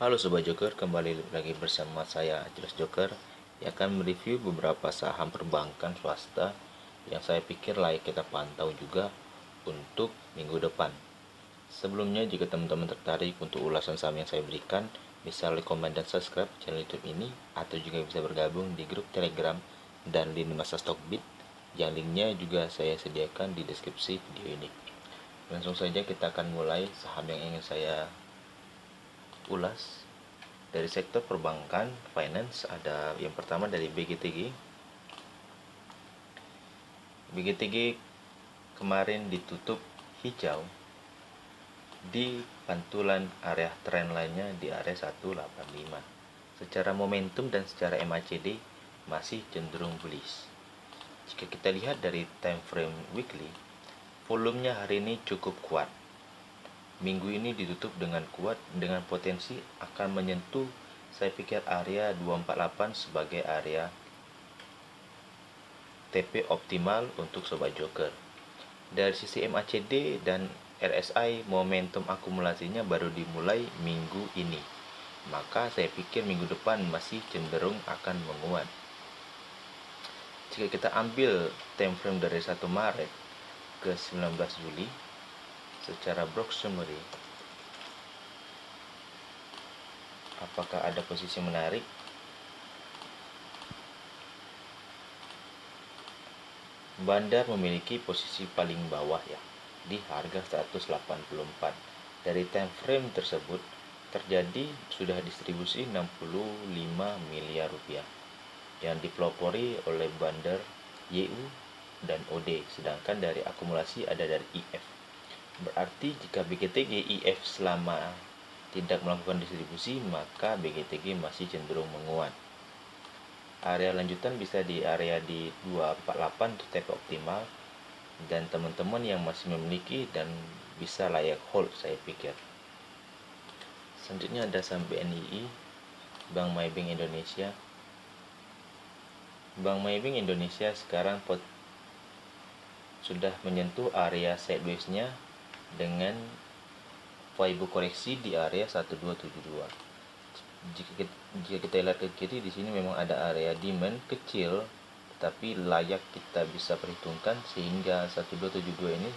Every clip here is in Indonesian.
Halo Sobat Joker, kembali lagi bersama saya Jelas Joker yang akan mereview beberapa saham perbankan swasta yang saya pikir layak kita pantau juga untuk minggu depan. Sebelumnya, jika teman-teman tertarik untuk ulasan saham yang saya berikan, bisa like, komen, dan subscribe channel YouTube ini, atau juga bisa bergabung di grup Telegram dan lini masa Stockbit yang linknya juga saya sediakan di deskripsi video ini. Langsung saja kita akan mulai saham yang ingin saya ulas. Dari sektor perbankan, finance, ada yang pertama dari BGTG. BGTG kemarin ditutup hijau di pantulan area trendline-nya di area 185. Secara momentum dan secara MACD masih cenderung bullish. Jika kita lihat dari time frame weekly, volumenya hari ini cukup kuat. Minggu ini ditutup dengan kuat dengan potensi akan menyentuh, saya pikir, area 248 sebagai area TP optimal untuk Sobat Joker. Dari sisi MACD dan RSI, momentum akumulasinya baru dimulai minggu ini. Maka saya pikir minggu depan masih cenderung akan menguat. Jika kita ambil time frame dari 1 Maret ke 19 Juli, secara block summary, apakah ada posisi menarik? Bandar memiliki posisi paling bawah ya, di harga 184. Dari time frame tersebut terjadi sudah distribusi 65 miliar rupiah yang dipelopori oleh Bandar, YU, dan OD, sedangkan dari akumulasi ada dari IF. Berarti jika BGTG IF selama tidak melakukan distribusi, maka BGTG masih cenderung menguat. Area lanjutan bisa di area di 248 untuk TP optimal, dan teman-teman yang masih memiliki dan bisa layak hold, saya pikir. Selanjutnya ada saham BNII, Bank Maybank Indonesia. Bank Maybank Indonesia sekarang sudah menyentuh area sideways-nya dengan Weibo koreksi di area 1272. Jika kita lihat ke kiri, di sini memang ada area demand kecil, tapi layak kita bisa perhitungkan sehingga 1272 ini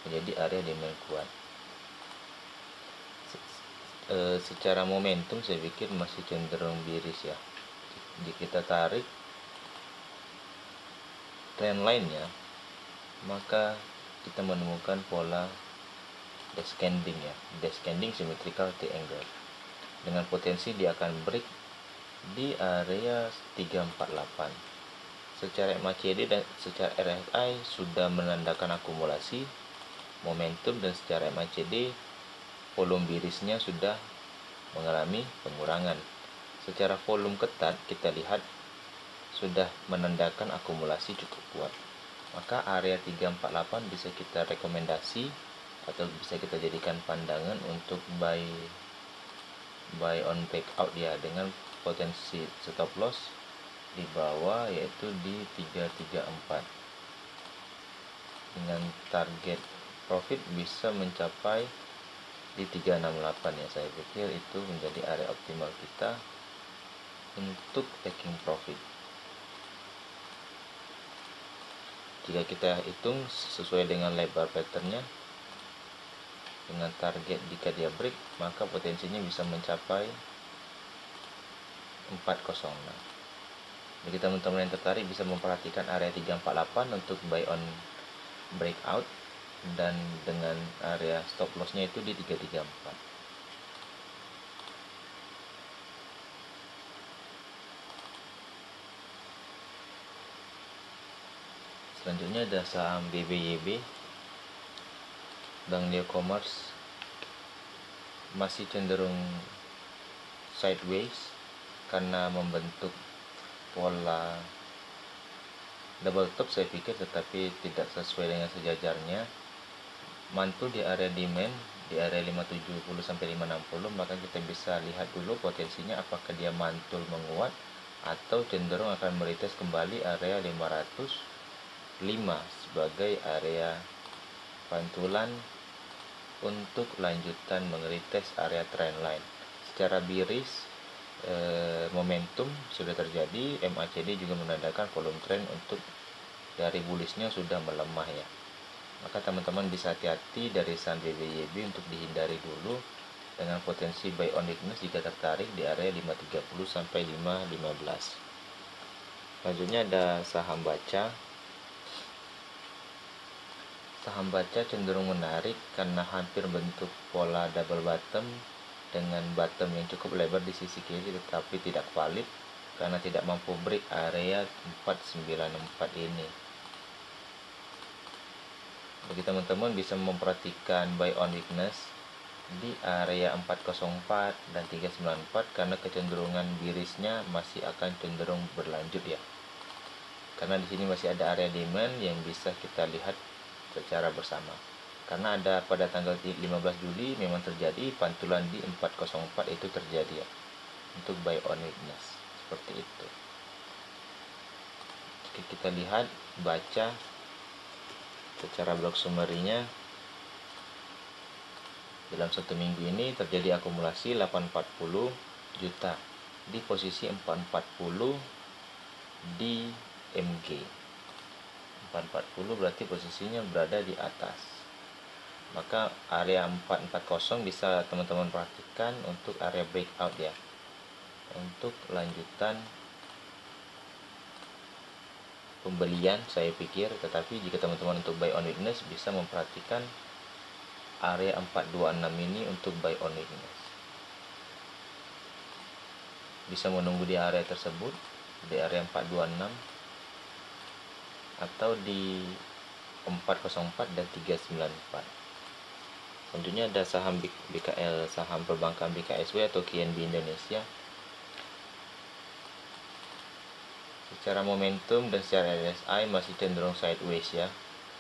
menjadi area demand kuat. Secara momentum saya pikir masih cenderung bearish ya. Jika kita tarik trendline-nya, maka kita menemukan pola descending ya, descending symmetrical triangle, dengan potensi dia akan break di area 348. Secara MACD dan secara RSI sudah menandakan akumulasi momentum, dan secara MACD volume bearish-nya sudah mengalami pengurangan. Secara volume ketat kita lihat sudah menandakan akumulasi cukup kuat. Maka area 348 bisa kita rekomendasi atau bisa kita jadikan pandangan untuk buy on breakout ya, dengan potensi stop loss di bawah yaitu di 334, dengan target profit bisa mencapai di 368 ya. Saya pikir itu menjadi area optimal kita untuk taking profit. Jika kita hitung sesuai dengan lebar patternnya, dengan target jika dia break, maka potensinya bisa mencapai 406. Bagi teman-teman yang tertarik bisa memperhatikan area 348 untuk buy on breakout, dan dengan area stop lossnya itu di 334. Selanjutnya ada saham BBYB, Bank Neo Commerce, masih cenderung sideways karena membentuk pola double top saya pikir, tetapi tidak sesuai dengan sejajarnya. Mantul di area demand di area 570 sampai 560, maka kita bisa lihat dulu potensinya apakah dia mantul menguat atau cenderung akan meretest kembali area 505 sebagai area pantulan untuk lanjutan mengeritest area trendline. secara biris momentum sudah terjadi, MACD juga menandakan volume trend untuk dari bullishnya sudah melemah ya. Maka teman-teman bisa hati-hati dari saham BBYB untuk dihindari dulu dengan potensi buy on weakness jika tertarik di area 530 sampai 515. Selanjutnya ada saham baca. Saham baca cenderung menarik karena hampir bentuk pola double bottom dengan bottom yang cukup lebar di sisi kiri tetapi tidak valid karena tidak mampu break area 494 ini. Bagi teman-teman bisa memperhatikan buy on weakness di area 404 dan 394 karena kecenderungan bearishnya masih akan cenderung berlanjut ya. Karena di sini masih ada area demand yang bisa kita lihat secara bersama. Karena ada pada tanggal 15 Juli memang terjadi pantulan di 404 itu terjadi ya. Untuk buy on weakness seperti itu. Oke, kita lihat baca secara blok summary-nya. Dalam satu minggu ini terjadi akumulasi 840 juta di posisi 440 di MG. 440 berarti posisinya berada di atas. Maka area 440 bisa teman-teman perhatikan untuk area breakout ya. Untuk lanjutan pembelian saya pikir, tetapi jika teman-teman untuk buy on weakness bisa memperhatikan area 426 ini untuk buy on weakness. Bisa menunggu di area tersebut, di area 426 atau di 404 dan 394. Selanjutnya ada saham BKL, saham perbankan BKSW atau KNB Indonesia. Secara momentum dan secara RSI masih cenderung sideways ya.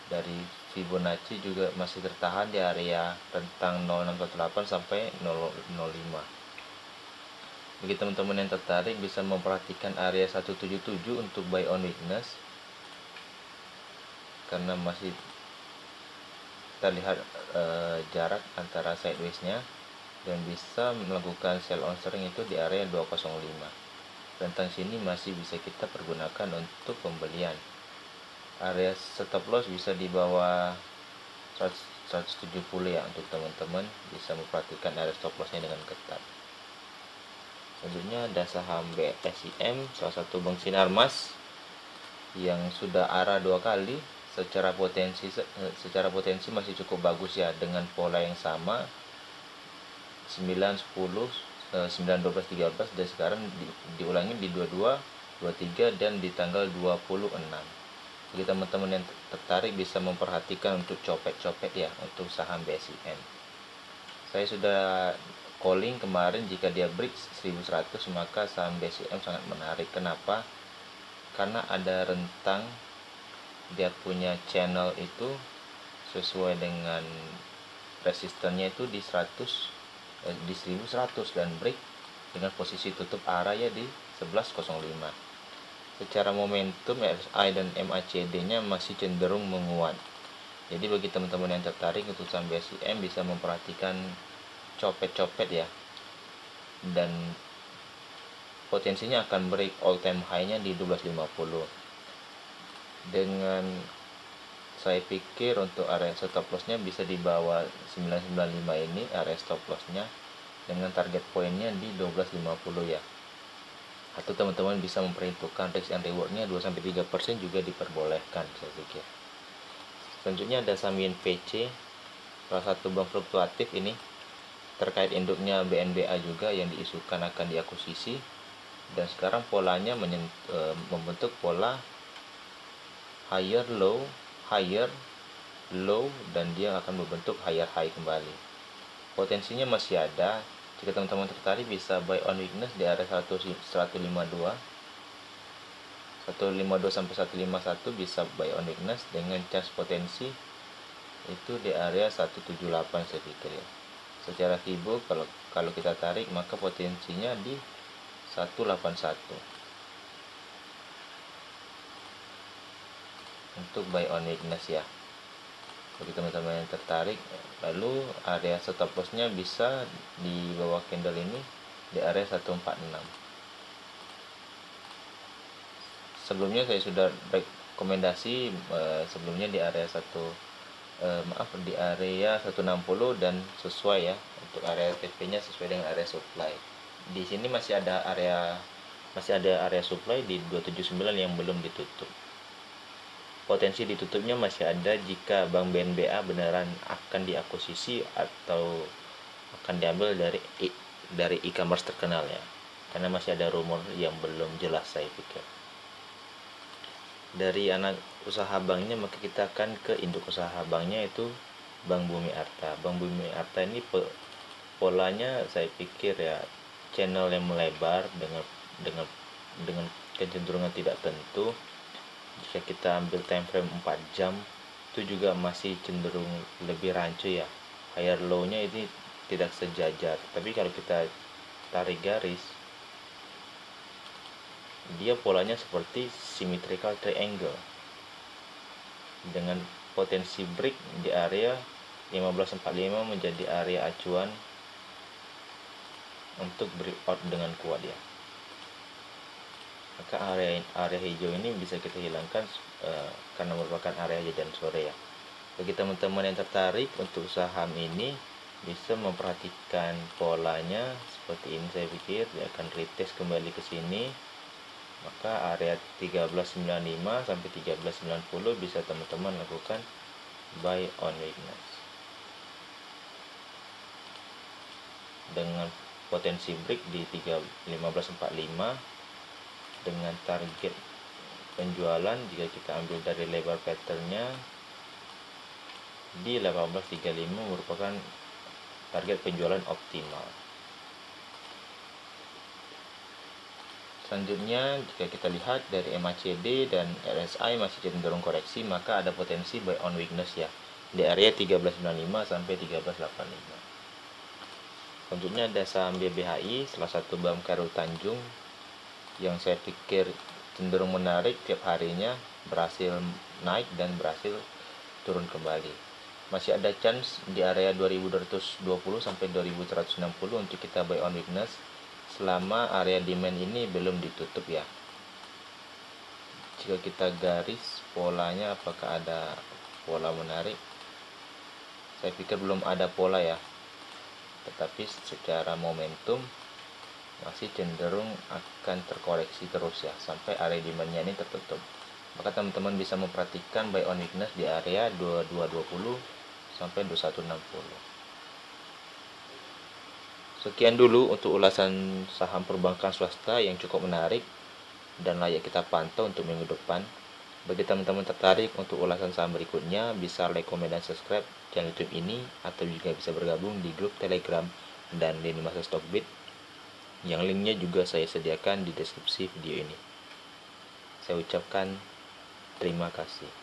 Dari Fibonacci juga masih tertahan di area rentang 0618 sampai 005. Bagi teman-teman yang tertarik bisa memperhatikan area 177 untuk buy on weakness. Karena masih kita lihat jarak antara sideways-nya dan bisa melakukan sell on string itu di area 205. Rentang sini masih bisa kita pergunakan untuk pembelian. Area stop loss bisa di bawah 170 ya, untuk teman-teman bisa memperhatikan area stop lossnya dengan ketat. Selanjutnya ada saham BSIM, salah satu bank Sinarmas yang sudah arah 2 kali. Secara potensi masih cukup bagus ya, dengan pola yang sama 9, 10, 9, 12, 13 dan sekarang diulangi di 22, 23 dan di tanggal 26. Bagi teman-teman yang tertarik bisa memperhatikan untuk copet-copet ya untuk saham BSIM. Saya sudah calling kemarin jika dia break 1100 maka saham BSIM sangat menarik. Kenapa? Karena ada rentang dia punya channel itu sesuai dengan resistennya itu di 100 di 1100 dan break dengan posisi tutup arah ya di 1105. Secara momentum RSI dan MACD-nya masih cenderung menguat. Jadi bagi teman-teman yang tertarik untuk saham BSIM bisa memperhatikan copet-copet ya. Dan potensinya akan break all time high-nya di 1250. Dengan saya pikir untuk area stop loss-nya bisa di bawah 995 ini area stop loss-nya dengan target poinnya di 1250 ya. Atau teman-teman bisa memperhitungkan risk and reward-nya 2-3% juga diperbolehkan saya pikir. Selanjutnya ada saham INVC, salah satu bank fluktuatif ini terkait induknya BNBA juga yang diisukan akan diakuisisi dan sekarang polanya membentuk pola higher low dan dia akan membentuk higher high kembali. Potensinya masih ada. Jika teman-teman tertarik bisa buy on weakness di area 152 sampai 151 bisa buy on weakness dengan chance potensi itu di area 178 saya pikir ya. Secara Fibo kalau kita tarik maka potensinya di 181 untuk buy on weakness ya. Bagi teman-teman yang tertarik, lalu area stop loss-nya bisa di bawah candle ini di area 146. Sebelumnya saya sudah rekomendasi sebelumnya di area di area 160 dan sesuai ya, untuk area TP-nya sesuai dengan area supply. Di sini masih ada area supply di 279 yang belum ditutup. Potensi ditutupnya masih ada jika Bank BNBA beneran akan diakuisisi atau akan diambil dari e-commerce terkenal ya, karena masih ada rumor yang belum jelas saya pikir. Dari anak usaha banknya, maka kita akan ke induk usaha banknya, itu Bank Bumi Arta. Bank Bumi Arta ini polanya saya pikir ya, channel yang melebar dengan kecenderungan tidak tentu. Jika kita ambil time frame 4 jam, itu juga masih cenderung lebih rancu ya. Higher low-nya ini tidak sejajar. Tapi kalau kita tarik garis, dia polanya seperti symmetrical triangle dengan potensi break di area 1545 menjadi area acuan untuk breakout dengan kuat ya. Maka area hijau ini bisa kita hilangkan karena merupakan area jajan sore ya. Bagi teman-teman yang tertarik untuk saham ini, bisa memperhatikan polanya seperti ini. Saya pikir dia akan retest kembali ke sini. Maka area 1395 sampai 1390 bisa teman-teman lakukan buy on weakness dengan potensi break di 1545 dengan target penjualan jika kita ambil dari lebar patternnya di 1835 merupakan target penjualan optimal. Selanjutnya, jika kita lihat dari MACD dan RSI masih cenderung koreksi, maka ada potensi buy on weakness ya, di area 1395 sampai 1385. Selanjutnya ada saham BBHI, salah satu Bank Khairul Tanjung yang saya pikir cenderung menarik. Tiap harinya berhasil naik dan berhasil turun kembali. Masih ada chance di area 2220 sampai 2160 untuk kita buy on weakness selama area demand ini belum ditutup ya. Jika kita garis polanya, apakah ada pola menarik? Saya pikir belum ada pola ya, tetapi secara momentum masih cenderung akan terkoreksi terus ya sampai area demandnya ini tertutup. Maka teman-teman bisa memperhatikan buy on weakness di area 2220 sampai 2160. Sekian dulu untuk ulasan saham perbankan swasta yang cukup menarik dan layak kita pantau untuk minggu depan. Bagi teman-teman tertarik untuk ulasan saham berikutnya, bisa like, komen, dan subscribe channel YouTube ini, atau juga bisa bergabung di grup Telegram dan lini masa Stockbit yang linknya juga saya sediakan di deskripsi video ini. Saya ucapkan terima kasih.